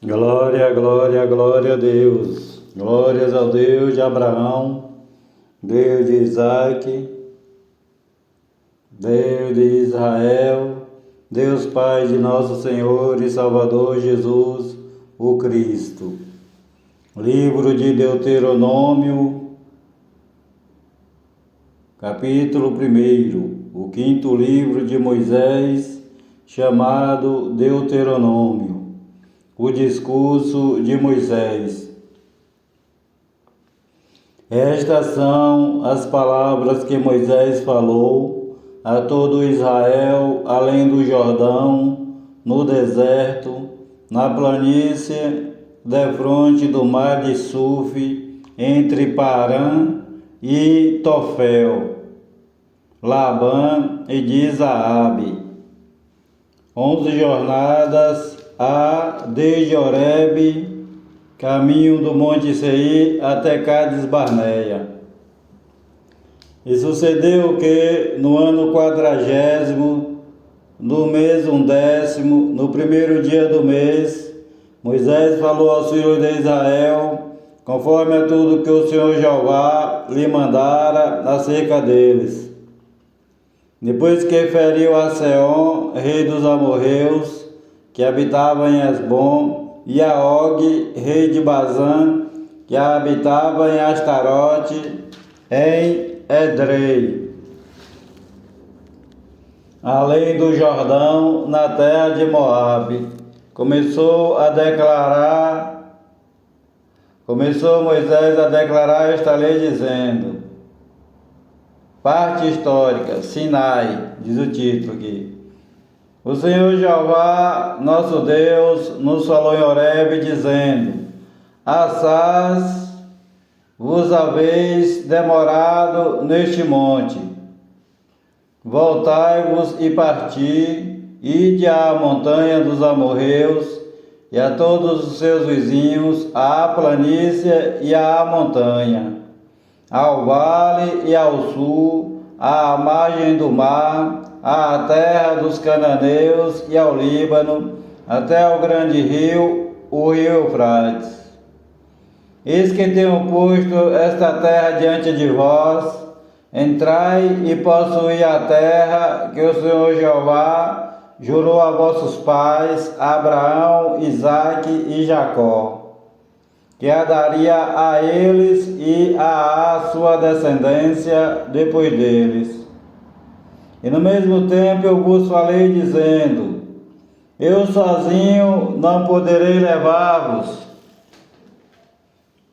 Glória, glória, glória a Deus. Glórias ao Deus de Abraão, Deus de Isaac, Deus de Israel, Deus Pai de nosso Senhor e Salvador Jesus, o Cristo. Livro de Deuteronômio, capítulo 1, o quinto livro de Moisés, chamado Deuteronômio. O discurso de Moisés. Estas são as palavras que Moisés falou a todo Israel, além do Jordão, no deserto, na planície, defronte do mar de Suf, entre Parã e Tofel, Labã e de Zaabe. 11 jornadas desde Horebe, caminho do Monte Seir, até Cádiz Barneia. E sucedeu que, no ano 40º, no mês 11º, no primeiro dia do mês, Moisés falou aos filhos de Israel, conforme a tudo que o Senhor Jeová lhe mandara acerca deles. Depois que feriu a Seom, rei dos amorreus, que habitava em Esbom, e a Og, rei de Bazã, que habitava em Astarote, em Edrei, além do Jordão, na terra de Moabe. Começou Moisés a declarar esta lei, dizendo: parte histórica, Sinai, diz o título aqui. O Senhor Jeová, nosso Deus, nos falou em Horebe, dizendo: assaz vos haveis demorado neste monte. Voltai-vos e parti, ide à montanha dos amorreus, e a todos os seus vizinhos, à planície e à montanha, ao vale e ao sul, à margem do mar, à terra dos cananeus e ao Líbano, até ao grande rio, o rio Eufrates. Eis que tenho posto esta terra diante de vós, entrai e possuí a terra que o Senhor Jeová jurou a vossos pais, Abraão, Isaque e Jacó, que a daria a eles e à sua descendência depois deles. E no mesmo tempo eu vos falei, dizendo: eu sozinho não poderei levar-vos.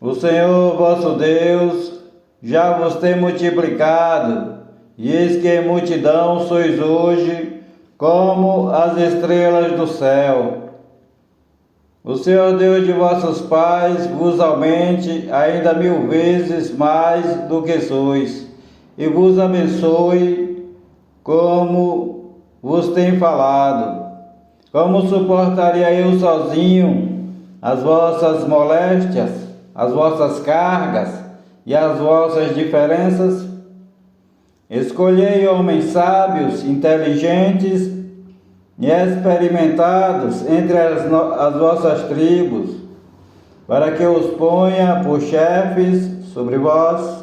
O Senhor vosso Deus já vos tem multiplicado, e eis que em multidão sois hoje, como as estrelas do céu. O Senhor Deus de vossos pais vos aumente ainda 1000 vezes mais do que sois, e vos abençoe como vos tem falado. Como suportaria eu sozinho as vossas moléstias, as vossas cargas e as vossas diferenças? Escolhei homens sábios, inteligentes e experimentados entre as vossas tribos, para que os ponha por chefes sobre vós.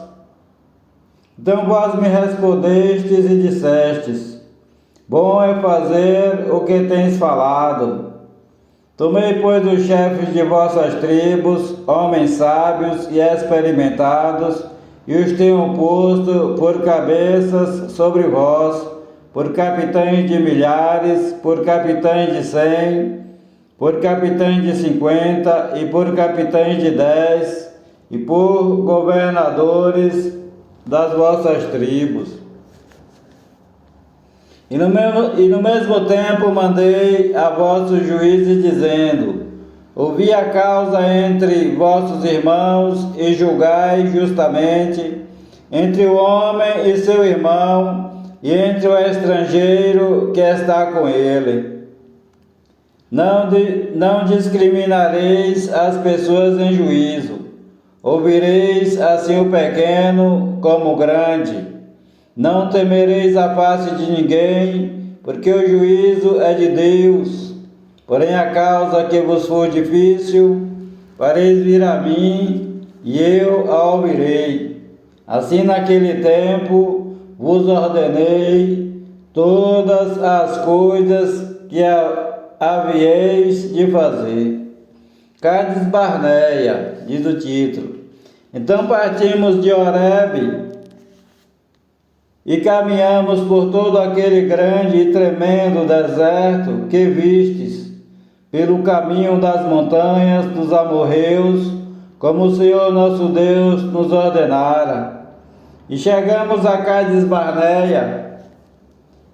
Então vós me respondestes e dissestes: bom é fazer o que tens falado. Tomei, pois, os chefes de vossas tribos, homens sábios e experimentados, e os tenho posto por cabeças sobre vós, por capitães de milhares, por capitães de 100, por capitães de 50 e por capitães de 10, e por governadores das vossas tribos. E no mesmo tempo mandei a vossos juízes, dizendo: ouvi a causa entre vossos irmãos e julgai justamente entre o homem e seu irmão, e entre o estrangeiro que está com ele. Não discriminareis as pessoas em juízo. Ouvireis assim o pequeno como o grande. Não temereis a face de ninguém, porque o juízo é de Deus. Porém, a causa que vos for difícil, fareis vir a mim, e eu a ouvirei. Assim, naquele tempo, vos ordenei todas as coisas que havieis de fazer. Cades Barneia, diz o título. Então partimos de Horebe e caminhamos por todo aquele grande e tremendo deserto que vistes, pelo caminho das montanhas dos amorreus, como o Senhor nosso Deus nos ordenara. E chegamos a Cades Barneia.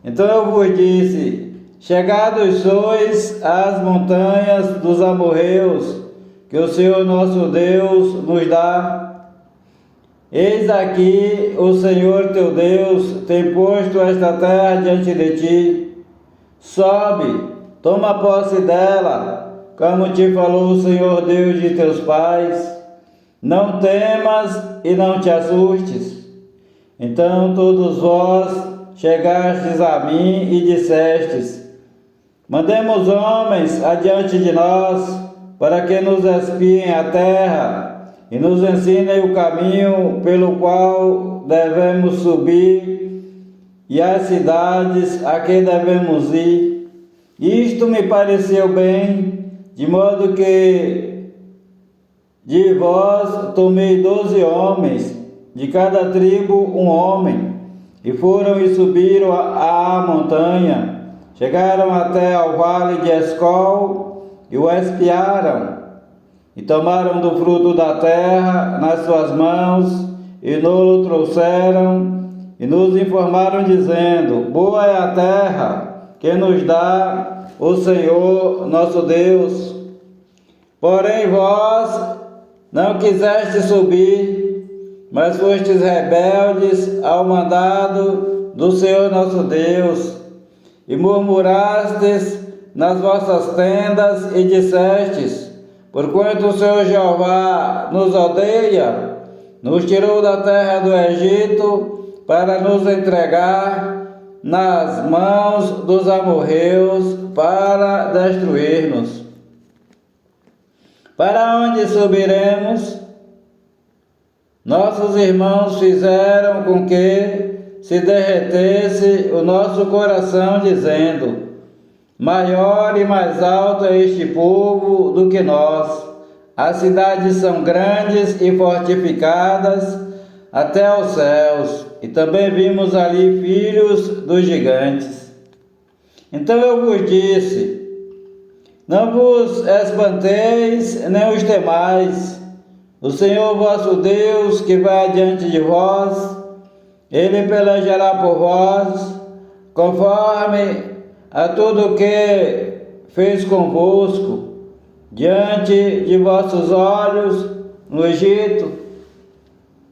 Então eu vos disse: chegados sois às montanhas dos amorreus, que o Senhor nosso Deus nos dá. Eis aqui o Senhor teu Deus tem posto esta terra diante de ti. Sobe, toma posse dela, como te falou o Senhor Deus de teus pais. Não temas e não te assustes. Então todos vós chegastes a mim e dissestes: mandemos homens adiante de nós, para que nos espiem a terra e nos ensinem o caminho pelo qual devemos subir e as cidades a que devemos ir. Isto me pareceu bem, de modo que de vós tomei 12 homens, de cada tribo um homem, e foram e subiram a montanha, chegaram até ao vale de Escol e o espiaram, e tomaram do fruto da terra nas suas mãos, e nos trouxeram, e nos informaram, dizendo: boa é a terra que nos dá o Senhor nosso Deus. Porém vós não quisestes subir, mas fostes rebeldes ao mandado do Senhor nosso Deus, e murmurastes nas vossas tendas, e dissestes: porquanto o Senhor Jeová nos odeia, nos tirou da terra do Egito para nos entregar nas mãos dos amorreus para destruir-nos. Para onde subiremos? Nossos irmãos fizeram com que se derretesse o nosso coração, dizendo: maior e mais alto é este povo do que nós. As cidades são grandes e fortificadas até aos céus, e também vimos ali filhos dos gigantes. Então eu vos disse: não vos espanteis, nem os temais. O Senhor vosso Deus, que vai adiante de vós, Ele pelejará por vós, conforme a tudo que fez convosco, diante de vossos olhos no Egito,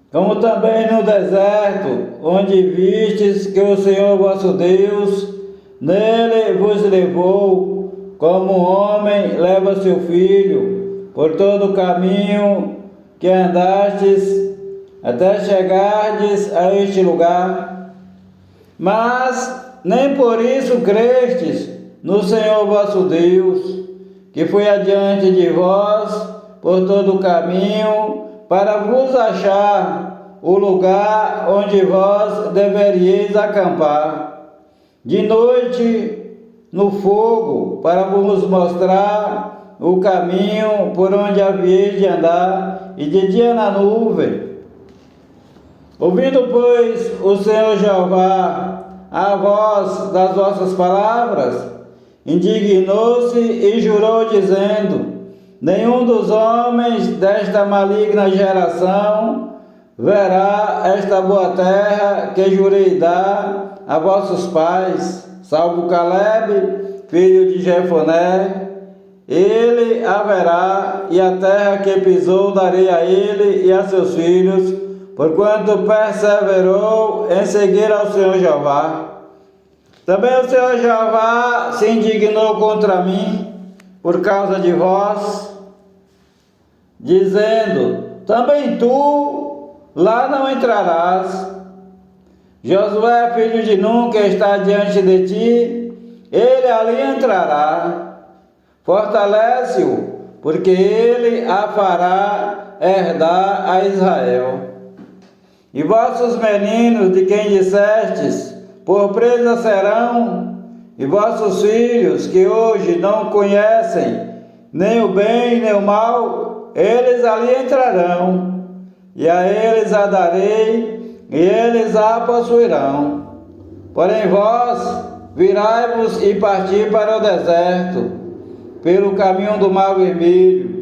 como também no deserto, onde vistes que o Senhor vosso Deus nele vos levou, como um homem leva seu filho, por todo o caminho que andastes, até chegardes a este lugar. Mas nem por isso crestes no Senhor vosso Deus, que foi adiante de vós por todo o caminho, para vos achar o lugar onde vós deveríeis acampar. De noite no fogo, para vos mostrar o caminho por onde havíeis de andar, e de dia na nuvem. Ouvindo, pois, o Senhor Jeová a voz das vossas palavras, indignou-se e jurou, dizendo: nenhum dos homens desta maligna geração verá esta boa terra que jurei dar a vossos pais, salvo Caleb, filho de Jefoné. Ele a verá, e a terra que pisou darei a ele e a seus filhos, porquanto perseverou em seguir ao Senhor Jeová. Também o Senhor Jeová se indignou contra mim por causa de vós, dizendo: também tu lá não entrarás. Josué, filho de Nun, que está diante de ti, ele ali entrará, Fortalece-o, porque ele a fará herdar a Israel. E vossos meninos, de quem dissestes, por presa serão, e vossos filhos, que hoje não conhecem nem o bem nem o mal, eles ali entrarão, e a eles a darei, e eles a possuirão. Porém vós, virai-vos e parti para o deserto, pelo caminho do Mar Vermelho.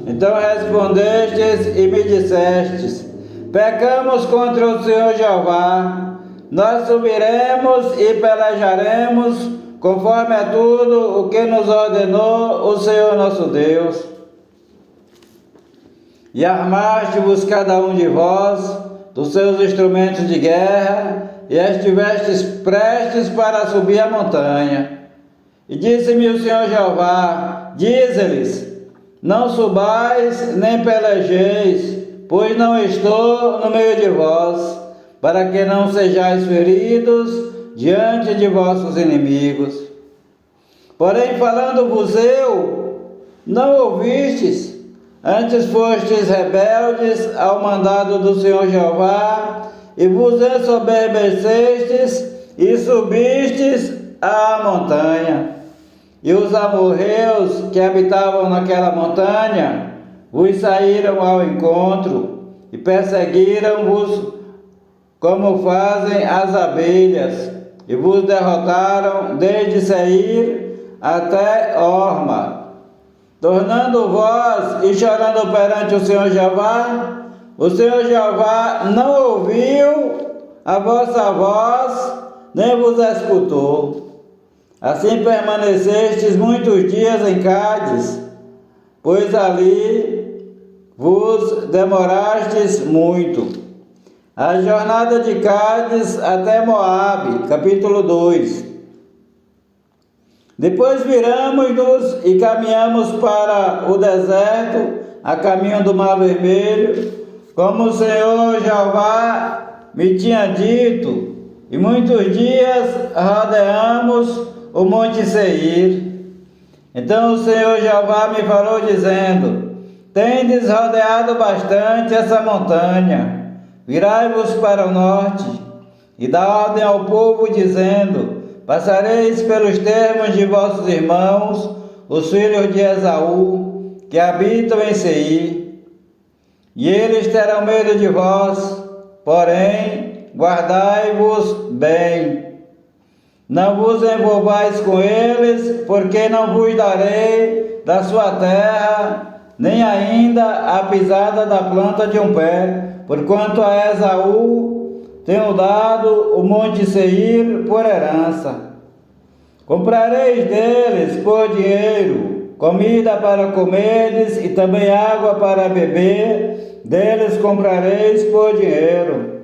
Então respondestes e me dissestes: pecamos contra o Senhor Jeová, nós subiremos e pelejaremos, conforme a tudo o que nos ordenou o Senhor nosso Deus. E armaste-vos cada um de vós dos seus instrumentos de guerra, e estivestes prestes para subir a montanha. E disse-me o Senhor Jeová: dize-lhes: não subais nem pelejeis, pois não estou no meio de vós, para que não sejais feridos diante de vossos inimigos. Porém, falando-vos eu, não ouvistes, antes fostes rebeldes ao mandado do Senhor Jeová, e vos ensoberbecestes e subistes à montanha. E os amorreus que habitavam naquela montanha vos saíram ao encontro e perseguiram-vos como fazem as abelhas, e vos derrotaram desde Seir até Horma. Tornando vós e chorando perante o Senhor Jeová, o Senhor Jeová não ouviu a vossa voz, nem vos escutou. Assim permanecestes muitos dias em Cádiz, pois ali vos demorastes muito. A jornada de Cádiz até Moabe, capítulo 2. Depois viramos-nos e caminhamos para o deserto, a caminho do Mar Vermelho, como o Senhor Jeová me tinha dito, e muitos dias rodeamos o monte Seir. Então o Senhor Jeová me falou dizendo: tendes rodeado bastante essa montanha, virai-vos para o norte, e dá ordem ao povo dizendo: passareis pelos termos de vossos irmãos, os filhos de Esaú, que habitam em Seir, e eles terão medo de vós, porém guardai-vos bem. Não vos envolvais com eles, porque não vos darei da sua terra, nem ainda a pisada da planta de um pé, porquanto a Esaú tenho dado o monte Seir por herança. Comprareis deles por dinheiro comida para comerdes e também água para beber, deles comprareis por dinheiro.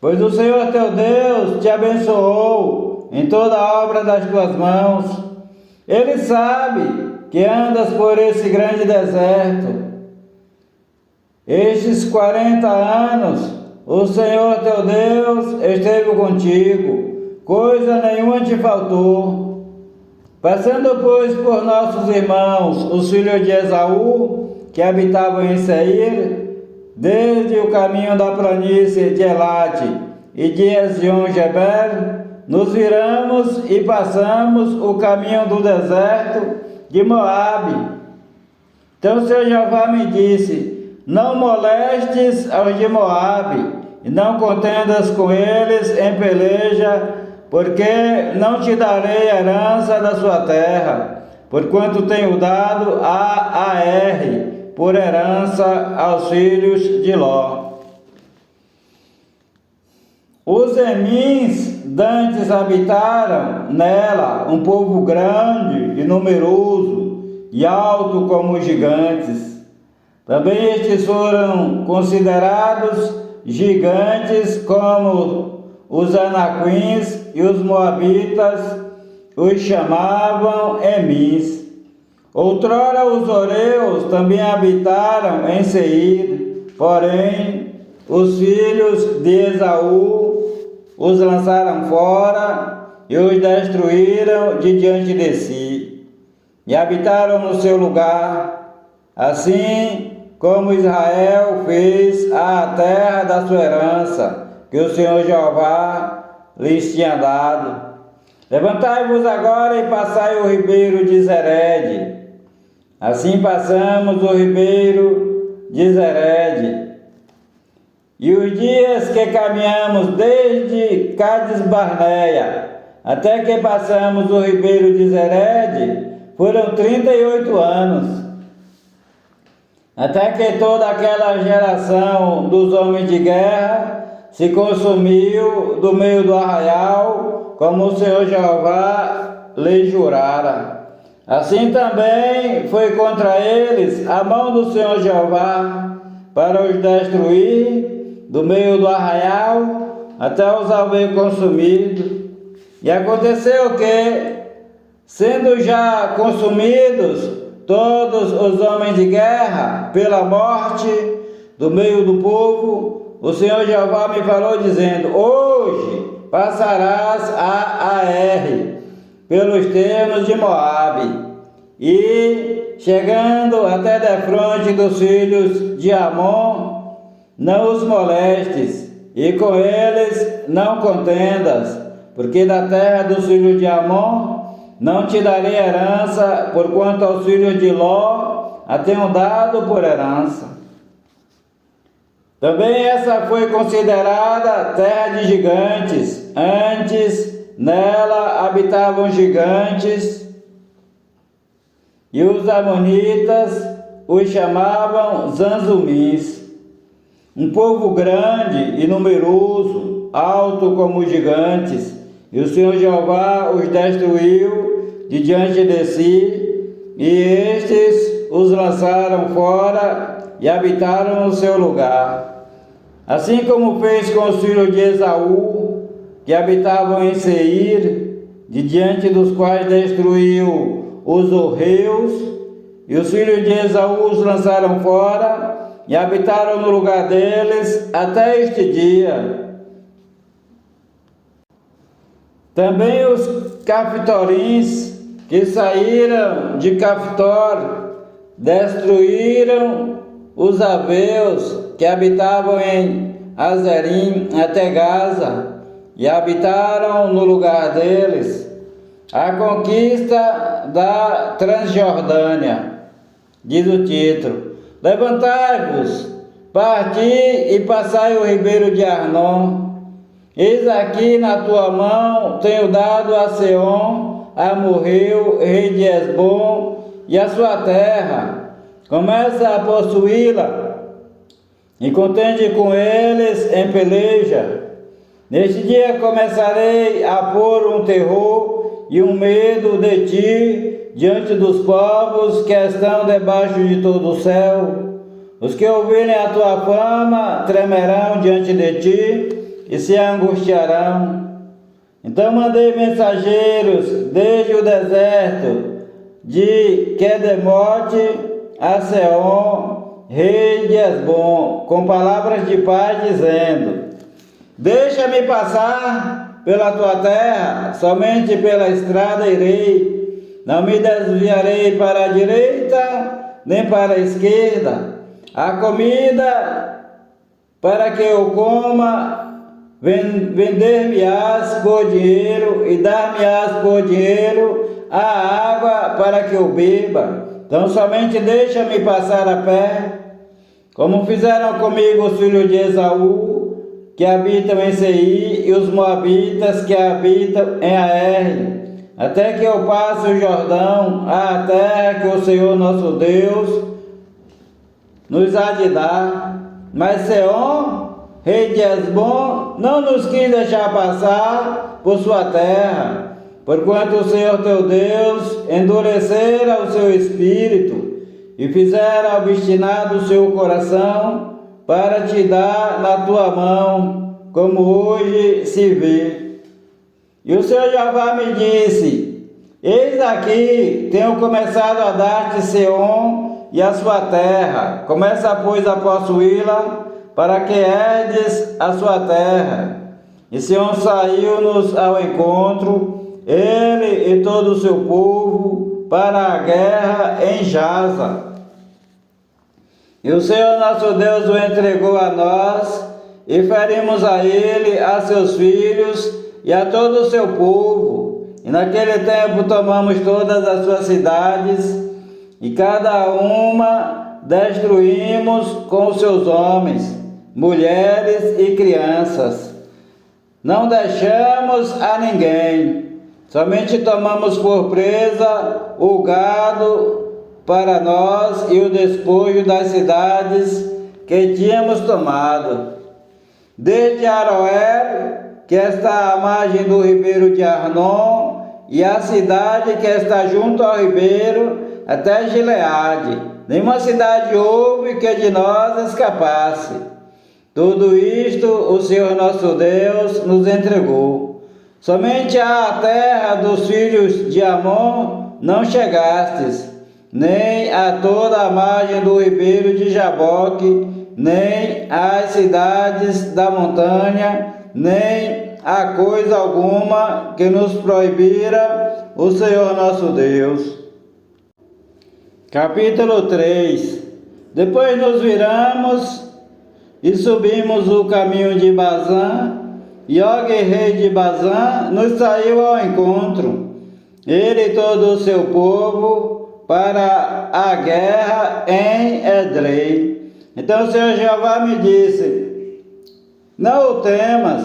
Pois o Senhor teu Deus te abençoou em toda a obra das tuas mãos. Ele sabe que andas por esse grande deserto. Estes 40 anos o Senhor teu Deus esteve contigo, coisa nenhuma te faltou. Passando, pois, por nossos irmãos, os filhos de Esaú, que habitavam em Seir, desde o caminho da planície de Elate e de Ezion-Geber, nos viramos e passamos o caminho do deserto de Moabe. Então o Senhor Jeová me disse: não molestes aos de Moabe, e não contendas com eles em peleja, porque não te darei herança da sua terra, porquanto tenho dado a Ar por herança aos filhos de Ló. Os Emins dantes habitaram nela, um povo grande e numeroso, e alto como os gigantes. Também estes foram considerados gigantes como os anaquins, e os moabitas os chamavam Emins. Outrora os oreus também habitaram em Seir, porém os filhos de Esaú os lançaram fora e os destruíram de diante de si. e habitaram no seu lugar, assim como Israel fez a terra da sua herança, que o Senhor Jeová lhes tinha dado. Levantai-vos agora e passai o ribeiro de Zerede. Assim passamos o ribeiro de Zerede. E os dias que caminhamos desde Cádiz Barneia até que passamos o ribeiro de Zerede foram 38 anos. Até que toda aquela geração dos homens de guerra se consumiu do meio do arraial, como o Senhor Jeová lhe jurara. Assim também foi contra eles a mão do Senhor Jeová, para os destruir do meio do arraial, até os haver consumido. E aconteceu que, sendo já consumidos todos os homens de guerra pela morte do meio do povo, o Senhor Jeová me falou dizendo: hoje passarás a Ar pelos termos de Moabe, e chegando até defronte dos filhos de Amon, não os molestes, e com eles não contendas, porque da terra dos filhos de Amon não te darei herança, porquanto aos filhos de Ló a tenho dado por herança. Também essa foi considerada terra de gigantes. Antes nela habitavam gigantes, e os amonitas os chamavam zanzumins. Um povo grande e numeroso, alto como os gigantes, e o Senhor Jeová os destruiu de diante de si, e estes os lançaram fora e habitaram no seu lugar. Assim como fez com os filhos de Esaú, que habitavam em Seir, de diante dos quais destruiu os horreus, e os filhos de Esaú os lançaram fora e habitaram no lugar deles até este dia. Também os caftorins que saíram de Caftor destruíram os aveus que habitavam em Azerim até Gaza, e habitaram no lugar deles. A conquista da Transjordânia. Diz o título: levantai-vos, parti e passai o ribeiro de Arnon. Eis aqui na tua mão tenho dado a Seom, a Amorreu, rei de Hesbom, e a sua terra. Começa a possuí-la e contende com eles em peleja. Neste dia começarei a pôr um terror e um medo de ti diante dos povos que estão debaixo de todo o céu. Os que ouvirem a tua fama tremerão diante de ti e se angustiarão. Então mandei mensageiros desde o deserto de Quedemote a Seom, rei de Hesbom, com palavras de paz, dizendo: deixa-me passar pela tua terra, somente pela estrada irei, não me desviarei para a direita, nem para a esquerda. A comida para que eu coma, vender-me-ás por dinheiro, e dar-me-ás por dinheiro a água para que eu beba. Então somente deixa-me passar a pé, como fizeram comigo os filhos de Esaú, que habitam em Seir, e os moabitas que habitam em Ar, até que eu passe o Jordão, a terra que o Senhor nosso Deus nos há de dar. Mas Seom, rei de Hesbom, não nos quis deixar passar por sua terra, porquanto o Senhor teu Deus endurecera o seu espírito e fizera obstinado o seu coração para te dar na tua mão, como hoje se vê. E o Senhor Jeová me disse: eis aqui, tenho começado a dar-te Seom e a sua terra. Começa, pois, a possuí-la, para que herdes a sua terra. E Seom saiu-nos ao encontro, ele e todo o seu povo, para a guerra em Jaza. E o Senhor nosso Deus o entregou a nós, e ferimos a ele, a seus filhos e a todo o seu povo. E naquele tempo tomamos todas as suas cidades, e cada uma destruímos com os seus homens, mulheres e crianças. Não deixamos a ninguém, somente tomamos por presa o gado para nós e o despojo das cidades que tínhamos tomado. Desde Aroer, que está à margem do ribeiro de Arnon, e a cidade que está junto ao ribeiro, até Gileade. Nenhuma cidade houve que de nós escapasse. Tudo isto o Senhor nosso Deus nos entregou. Somente à terra dos filhos de Amon não chegastes, nem a toda a margem do ribeiro de Jaboque, nem às cidades da montanha, nem a coisa alguma que nos proibira o Senhor nosso Deus. Capítulo 3. Depois nos viramos e subimos o caminho de Bazã, e Og, rei de Bazã, nos saiu ao encontro, ele e todo o seu povo, para a guerra em Edrei. Então o Senhor Jeová me disse: não o temas,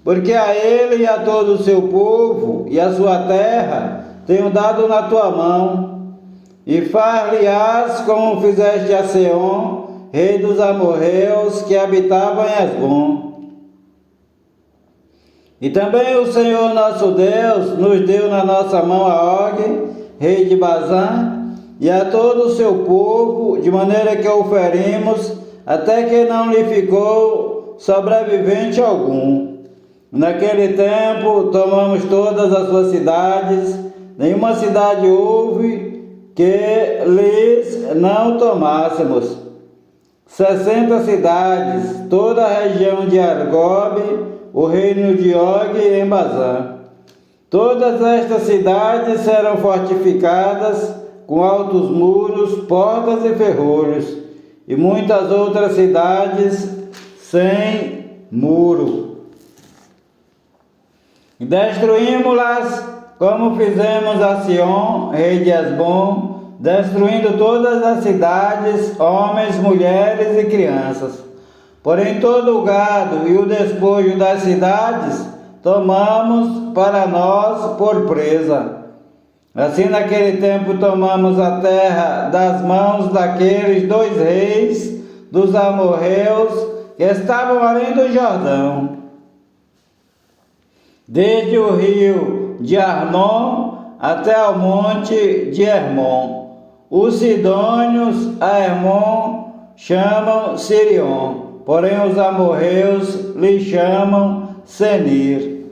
porque a ele e a todo o seu povo e a sua terra tenho dado na tua mão, e far-lhe-ás como fizeste a Seom, rei dos amorreus, que habitava em Hesbom. E também o Senhor nosso Deus nos deu na nossa mão a Og, rei de Bazã, e a todo o seu povo, de maneira que o ferimos, até que não lhe ficou sobrevivente algum. Naquele tempo tomamos todas as suas cidades, nenhuma cidade houve que lhes não tomássemos. 60 cidades, toda a região de Argob, o reino de Og em Bazã. Todas estas cidades serão fortificadas com altos muros, portas e ferrolhos, e muitas outras cidades sem muro. Destruímos-las como fizemos a Sion, rei de Hesbom, destruindo todas as cidades, homens, mulheres e crianças. Porém todo o gado e o despojo das cidades tomamos para nós por presa. Assim naquele tempo tomamos a terra das mãos daqueles 2 reis dos amorreus que estavam além do Jordão, desde o rio de Arnon até ao monte de Hermon. Os sidônios a Hermon chamam Sirion, porém os amorreus lhe chamam Senir.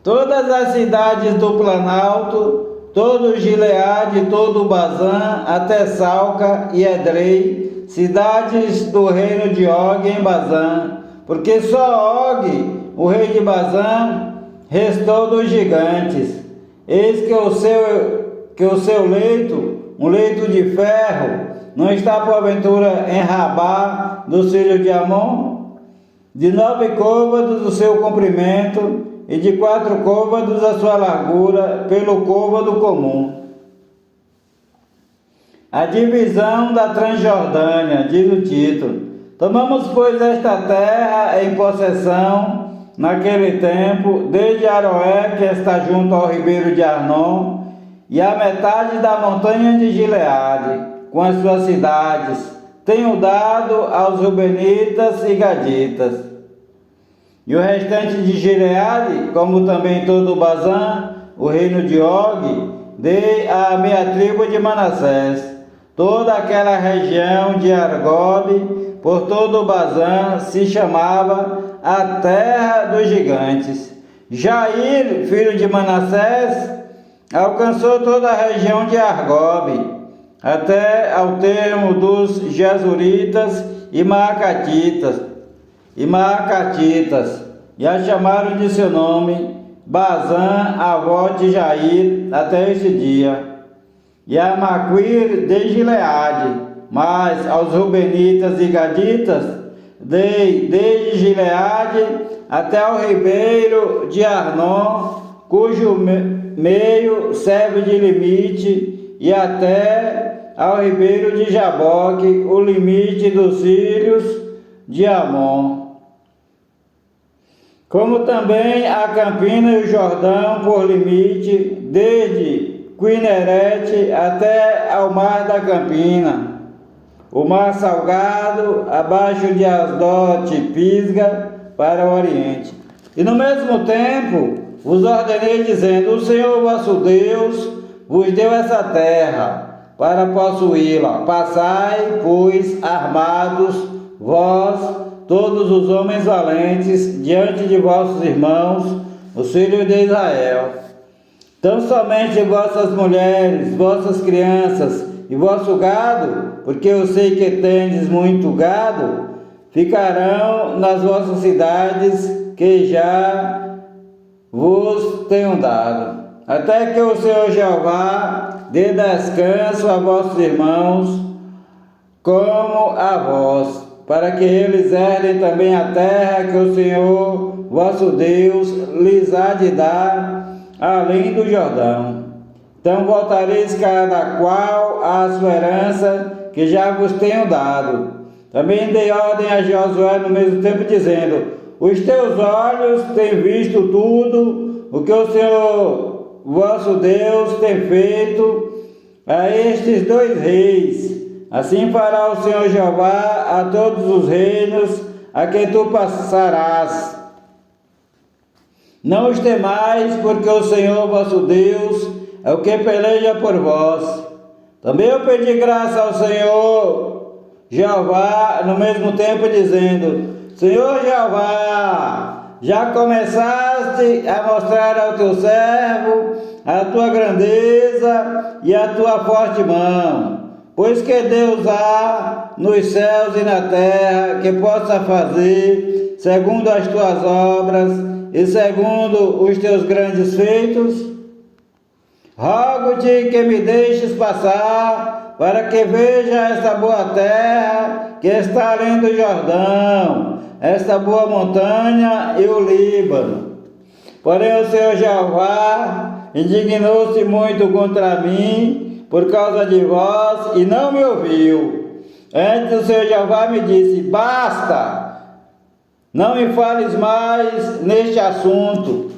Todas as cidades do Planalto, todo Gileade, todo Bazã, até Salca e Edrei, cidades do reino de Og em Bazã, porque só Og, o rei de Bazã, restou dos gigantes. Eis que o seu leito, um leito de ferro, não está porventura em Rabá dos filhos de Amon? De 9 côvados o seu comprimento, e de 4 côvados a sua largura, pelo côvado comum. A divisão da Transjordânia, diz o título. Tomamos, pois, esta terra em possessão naquele tempo, desde Aroé, que está junto ao ribeiro de Arnon, e a metade da montanha de Gileade, com as suas cidades, tenho dado aos Rubenitas e Gaditas. E o restante de Gileade, como também todo o Bazã, o reino de Og, dei à minha tribo de Manassés. Toda aquela região de Argob, por todo o Bazã, se chamava a terra dos gigantes. Jair, filho de Manassés, alcançou toda a região de Argob, até ao termo dos Jesuritas e Maacatitas, e a chamaram de seu nome Bazã, avó de Jair, até este dia. e a Maquir de Gileade. Mas aos Rubenitas e Gaditas dei desde Gileade até o ribeiro de Arnon, cujo meio serve de limite, e até ao ribeiro de Jaboque, o limite dos filhos de Amon. Como também a Campina e o Jordão por limite, desde Quinerete até ao mar da Campina, o mar salgado, abaixo de Asdote, Pisga, para o oriente. E no mesmo tempo vos ordenei, dizendo: o Senhor vosso Deus vos deu essa terra para possuí-la. Passai, pois, armados, vós, todos os homens valentes, diante de vossos irmãos, os filhos de Israel. Tão somente vossas mulheres, vossas crianças e vosso gado, porque eu sei que tendes muito gado, ficarão nas vossas cidades que já vos tenho dado, até que o Senhor Jeová dê descanso a vossos irmãos como a vós, para que eles herdem também a terra que o Senhor vosso Deus lhes há de dar além do Jordão. Então voltareis cada qual à sua herança que já vos tenho dado. Também dei ordem a Josué no mesmo tempo, dizendo: os teus olhos têm visto tudo o que o Senhor vosso Deus tem feito a estes dois reis. Assim fará o Senhor Jeová a todos os reinos a quem tu passarás. Não os temais, porque o Senhor vosso Deus é o que peleja por vós. Também eu pedi graça ao Senhor Jeová no mesmo tempo, dizendo: Senhor Jeová, já começaste a mostrar ao teu servo a tua grandeza e a tua forte mão, pois que Deus há nos céus e na terra que possa fazer segundo as tuas obras e segundo os teus grandes feitos? Rogo-te que me deixes passar, para que veja esta boa terra que está além do Jordão, esta boa montanha e o Líbano. Porém o Senhor Jeová indignou-se muito contra mim por causa de vós e não me ouviu. Antes o Senhor Jeová me disse: basta, não me fales mais neste assunto.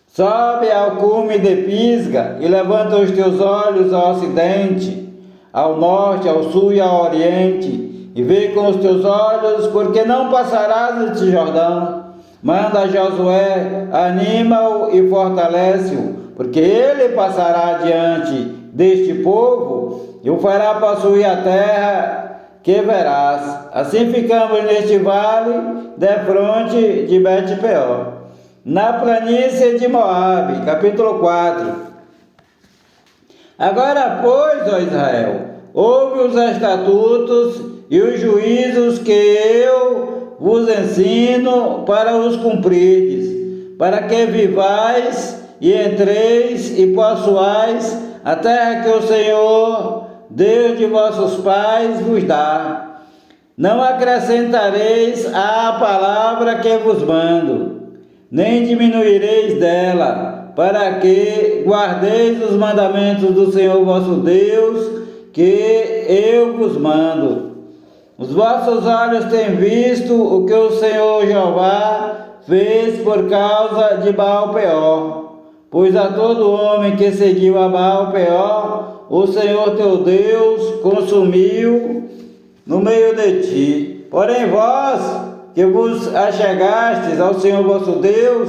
Sobe ao cume de Pisga e levanta os teus olhos ao ocidente, ao norte, ao sul e ao oriente, e vê com os teus olhos, porque não passarás este Jordão. Manda a Josué, anima-o e fortalece-o, porque ele passará diante deste povo e o fará possuir a terra que verás. Assim ficamos neste vale, defronte de Bet-peor, na planície de Moabe. Capítulo 4. Agora, pois, ó Israel, ouve os estatutos e os juízos que eu vos ensino para os cumprirdes, para que vivais e entreis e possuais a terra que o Senhor, Deus de vossos pais, vos dá. Não acrescentareis à palavra que vos mando, nem diminuireis dela, para que guardeis os mandamentos do Senhor vosso Deus, que eu vos mando. Os vossos olhos têm visto o que o Senhor Jeová fez por causa de Baal-peor, pois a todo homem que seguiu a Baal-peor, o Senhor teu Deus consumiu no meio de ti. Porém vós, que vos achegastes ao Senhor vosso Deus,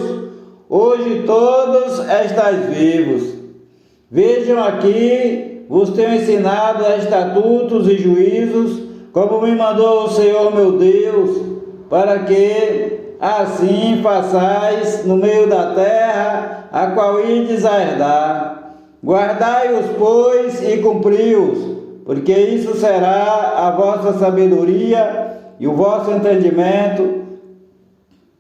hoje todos estáis vivos. Vejam aqui, vos tenho ensinado estatutos e juízos, como me mandou o Senhor meu Deus, para que assim façais no meio da terra, a qual ides a herdar. Guardai-os, pois, e cumpri-os, porque isso será a vossa sabedoria e o vosso entendimento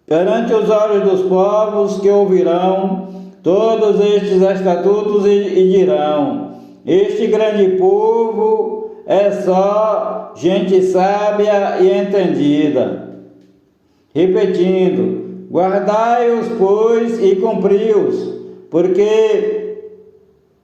perante os olhos dos povos que ouvirão todos estes estatutos e dirão: este grande povo é só gente sábia e entendida. Repetindo, guardai-os, pois, e cumpri-os, porque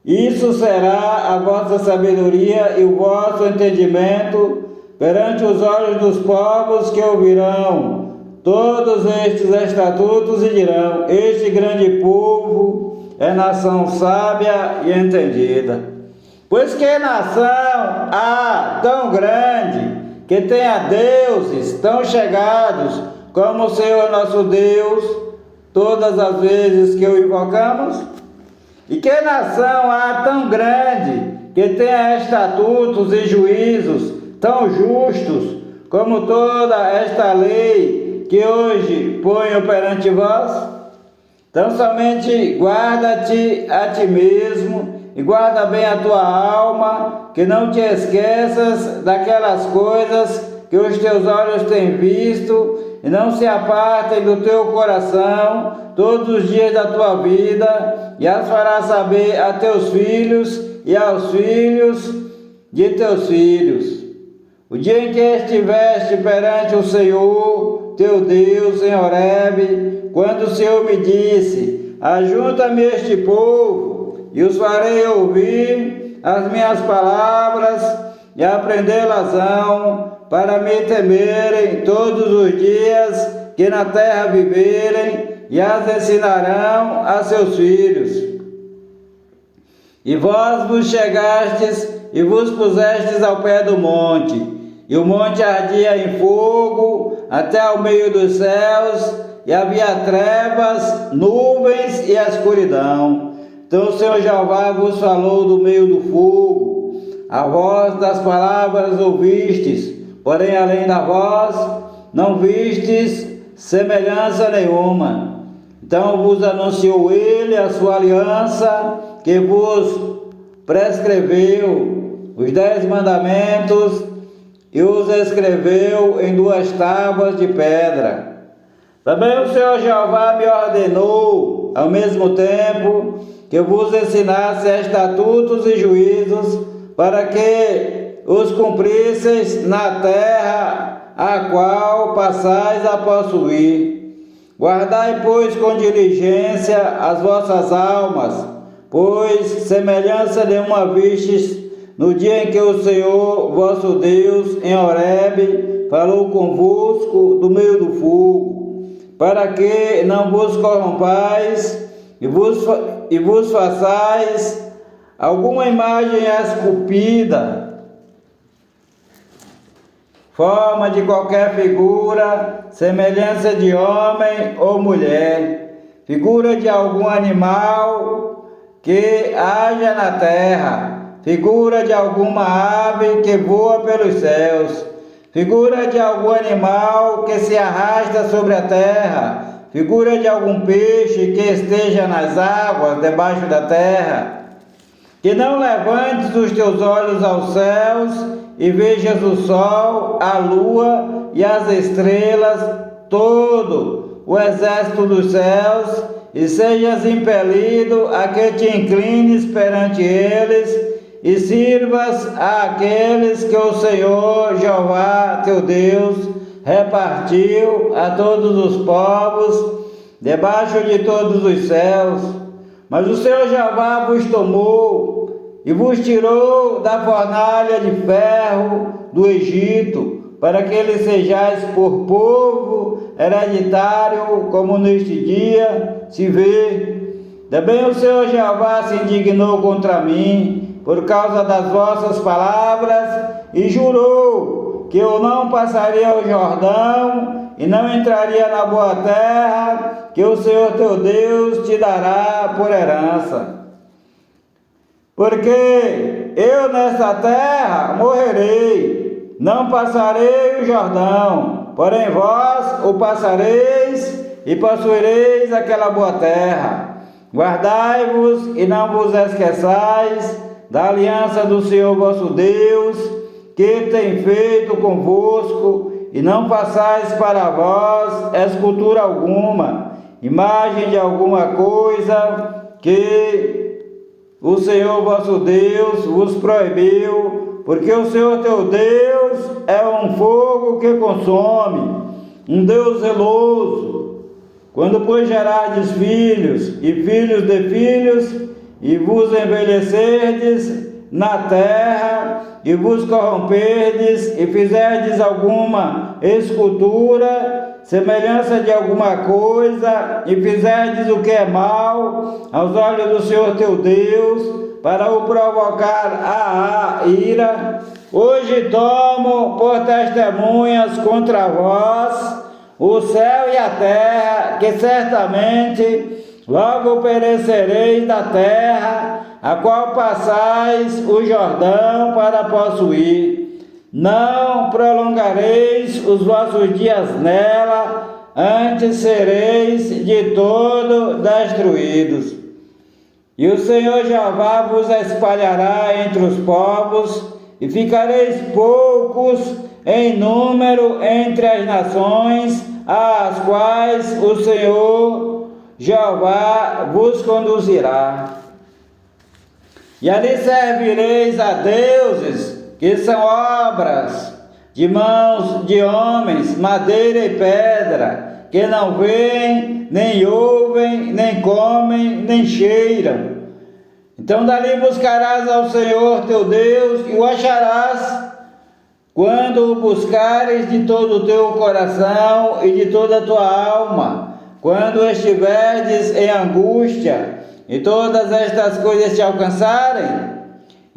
isso será a vossa sabedoria e o vosso entendimento perante os olhos dos povos que ouvirão todos estes estatutos e dirão: este grande povo é nação sábia e entendida. Pois que nação há tão grande, que tenha deuses tão chegados como o Senhor nosso Deus, todas as vezes que o invocamos? E que nação há tão grande, que tenha estatutos e juízos tão justos como toda esta lei que hoje ponho perante vós? Então somente guarda-te a ti mesmo e guarda bem a tua alma, que não te esqueças daquelas coisas que os teus olhos têm visto e não se apartem do teu coração todos os dias da tua vida, e as farás saber a teus filhos e aos filhos de teus filhos. O dia em que estiveste perante o Senhor, teu Deus, em Horebe, quando o Senhor me disse: ajunta-me este povo, e os farei ouvir as minhas palavras e aprendê-las-ão, para me temerem todos os dias que na terra viverem, e as ensinarão a seus filhos. E vós vos chegastes e vos pusestes ao pé do monte, e o monte ardia em fogo até ao meio dos céus, e havia trevas, nuvens e escuridão. Então o Senhor Jeová vos falou do meio do fogo. A voz das palavras ouvistes, porém além da voz não vistes semelhança nenhuma. Então vos anunciou ele a sua aliança, que vos prescreveu os 10 mandamentos e os escreveu em 2 tábuas de pedra. Também o Senhor Jeová me ordenou, ao mesmo tempo, que vos ensinasse estatutos e juízos, para que os cumprisseis na terra a qual passais a possuir. Guardai, pois, com diligência as vossas almas, pois semelhança nenhuma vistes no dia em que o Senhor vosso Deus em Horebe falou convosco do meio do fogo, para que não vos corrompais e vos façais alguma imagem esculpida, forma de qualquer figura, semelhança de homem ou mulher, figura de algum animal que haja na terra, figura de alguma ave que voa pelos céus, figura de algum animal que se arrasta sobre a terra, figura de algum peixe que esteja nas águas debaixo da terra. Que não levantes os teus olhos aos céus e vejas o sol, a lua e as estrelas, todo o exército dos céus, e sejas impelido a que te inclines perante eles e sirvas àqueles que o Senhor Jeová teu Deus repartiu a todos os povos debaixo de todos os céus. Mas o Senhor Jeová vos tomou e vos tirou da fornalha de ferro do Egito, para que ele sejais por povo hereditário, como neste dia se vê. Também o Senhor Jeová se indignou contra mim, por causa das vossas palavras, e jurou que eu não passaria o Jordão, e não entraria na boa terra, que o Senhor teu Deus te dará por herança. Porque eu nessa terra morrerei, não passarei o Jordão, porém vós o passareis e possuireis aquela boa terra. Guardai-vos e não vos esqueçais da aliança do Senhor vosso Deus, que tem feito convosco, e não façais para vós escultura alguma, imagem de alguma coisa que o Senhor vosso Deus vos proibiu, porque o Senhor teu Deus é um fogo que consome, um Deus zeloso. Quando, pois, gerardes filhos e filhos de filhos, e vos envelhecerdes na terra, e vos corromperdes, e fizerdes alguma escultura, semelhança de alguma coisa, e fizerdes o que é mal aos olhos do Senhor teu Deus, para o provocar a ira, hoje tomo por testemunhas contra vós o céu e a terra, que certamente logo perecereis da terra, a qual passais o Jordão para possuir. Não prolongareis os vossos dias nela, antes sereis de todo destruídos. E o Senhor Jeová vos espalhará entre os povos, e ficareis poucos em número entre as nações, às quais o Senhor Jeová vos conduzirá. E ali servireis a deuses, que são obras de mãos de homens, madeira e pedra, que não veem, nem ouvem, nem comem, nem cheiram. Então dali buscarás ao Senhor teu Deus, e o acharás, quando o buscares de todo o teu coração e de toda a tua alma, quando estiverdes em angústia, e todas estas coisas te alcançarem.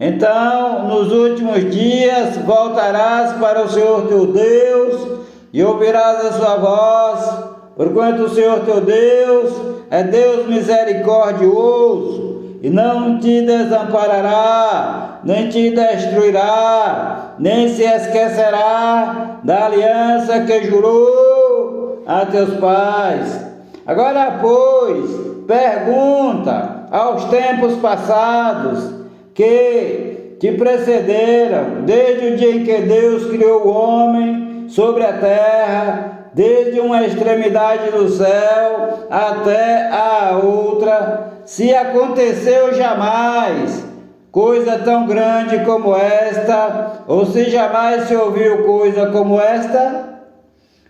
Então, nos últimos dias, voltarás para o Senhor teu Deus, e ouvirás a sua voz, porquanto o Senhor teu Deus é Deus misericordioso, e não te desamparará, nem te destruirá, nem se esquecerá da aliança que jurou a teus pais. Agora, pois, pergunta aos tempos passados que te precederam, desde o dia em que Deus criou o homem sobre a terra, desde uma extremidade do céu até a outra, se aconteceu jamais coisa tão grande como esta, ou se jamais se ouviu coisa como esta,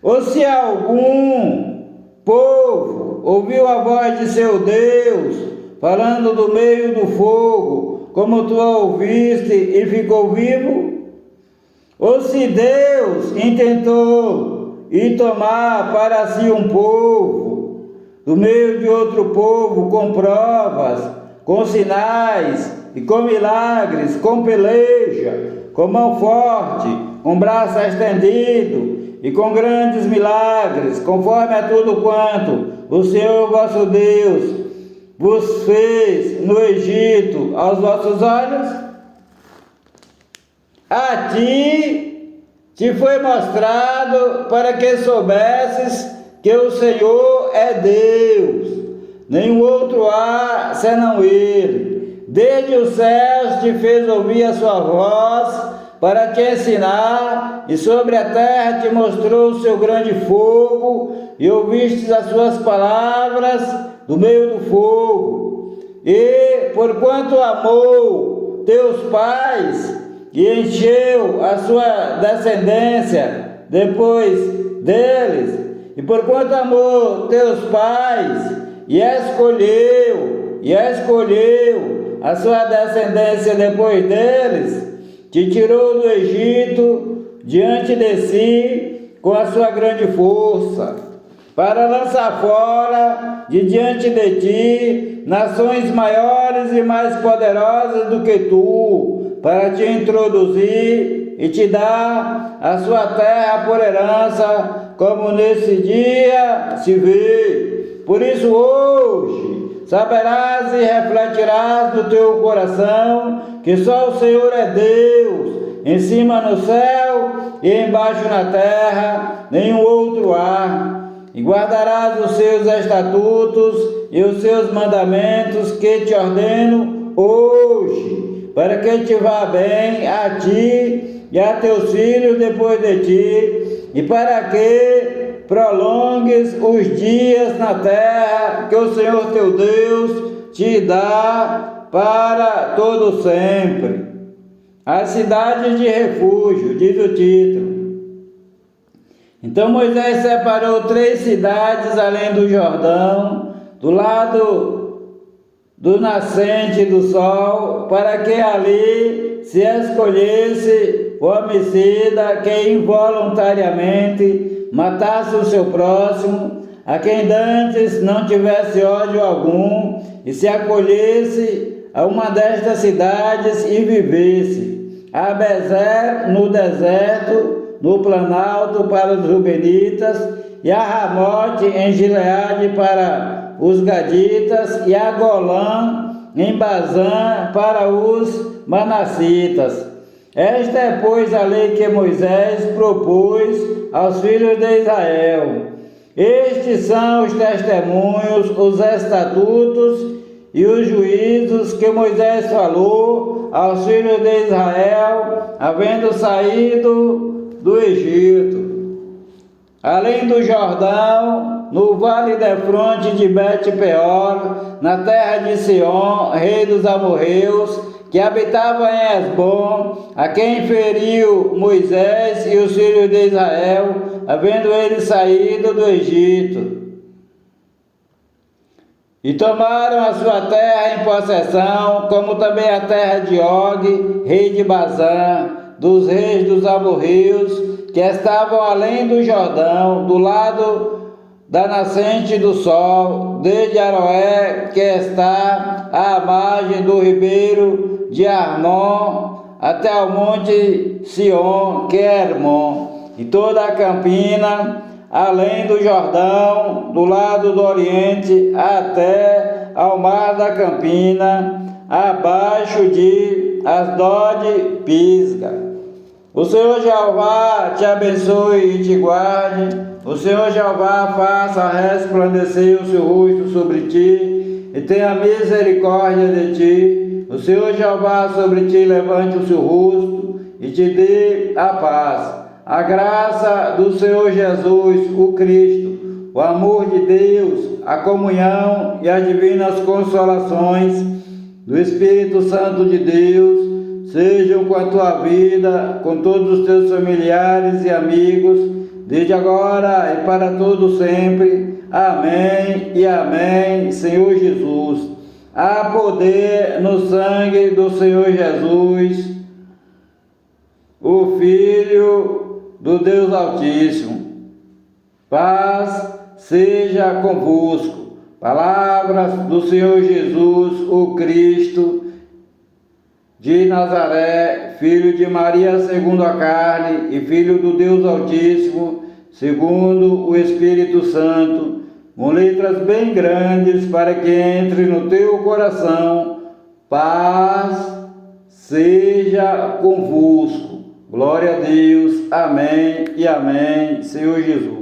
ou se algum povo ouviu a voz de seu Deus, falando do meio do fogo, como tu a ouviste e ficou vivo? Ou se Deus intentou e tomar para si um povo, do meio de outro povo, com provas, com sinais e com milagres, com peleja, com mão forte, com braço estendido e com grandes milagres, conforme a tudo quanto o Senhor vosso Deus vos fez no Egito aos vossos olhos? A ti te foi mostrado para que soubesses que o Senhor é Deus, nenhum outro há senão Ele. Desde os céus te fez ouvir a sua voz para te ensinar, e sobre a terra te mostrou o seu grande fogo, e ouvistes as suas palavras do meio do fogo. E porquanto amou teus pais, e encheu a sua descendência depois deles, e porquanto amou teus pais, e escolheu a sua descendência depois deles, te tirou do Egito diante de si com a sua grande força, para lançar fora de diante de ti nações maiores e mais poderosas do que tu, para te introduzir e te dar a sua terra por herança, como nesse dia se vê. Por isso hoje saberás e refletirás do teu coração que só o Senhor é Deus, em cima no céu e embaixo na terra, nenhum outro há. E guardarás os seus estatutos e os seus mandamentos que te ordeno hoje, para que te vá bem a ti e a teus filhos depois de ti, e para que prolongues os dias na terra que o Senhor teu Deus te dá para todo sempre. A cidade de refúgio, diz o título. Então Moisés separou 3 cidades além do Jordão, do lado do nascente do sol, para que ali se escolhesse o homicida que involuntariamente matasse o seu próximo, a quem dantes não tivesse ódio algum, e se acolhesse a uma destas cidades e vivesse, a Bezer no deserto, no planalto para os Rubenitas, e a Ramote em Gileade para os Gaditas, e a Golã em Bazã para os Manassitas. Esta é, pois, a lei que Moisés propôs aos filhos de Israel. Estes são os testemunhos, os estatutos e os juízos que Moisés falou aos filhos de Israel, havendo saído do Egito. Além do Jordão, no vale defronte de Bet-peor, na terra de Sion, rei dos amorreus, que habitava em Esbom, a quem feriu Moisés e os filhos de Israel, havendo eles saído do Egito. E tomaram a sua terra em possessão, como também a terra de Og, rei de Bazã, dos reis dos amorreus, que estavam além do Jordão, do lado da nascente do sol, desde Aroé, que está à margem do ribeiro de Arnon, até ao monte Sion, que é Hermon, e toda a campina, além do Jordão, do lado do oriente, até ao mar da campina, abaixo de Asdod Pisga. O Senhor Jeová te abençoe e te guarde. O Senhor Jeová faça resplandecer o seu rosto sobre ti e tenha misericórdia de ti. O Senhor Jeová sobre ti levante o seu rosto e te dê a paz. A graça do Senhor Jesus, o Cristo, o amor de Deus, a comunhão e as divinas consolações do Espírito Santo de Deus sejam com a tua vida, com todos os teus familiares e amigos, desde agora e para todo sempre. Amém e amém, Senhor Jesus. Há poder no sangue do Senhor Jesus, o Filho do Deus Altíssimo. Paz seja convosco. Palavras do Senhor Jesus, o Cristo, de Nazaré, filho de Maria segundo a carne e filho do Deus Altíssimo, segundo o Espírito Santo, com letras bem grandes para que entre no teu coração. Paz seja convosco. Glória a Deus. Amém e amém, Senhor Jesus.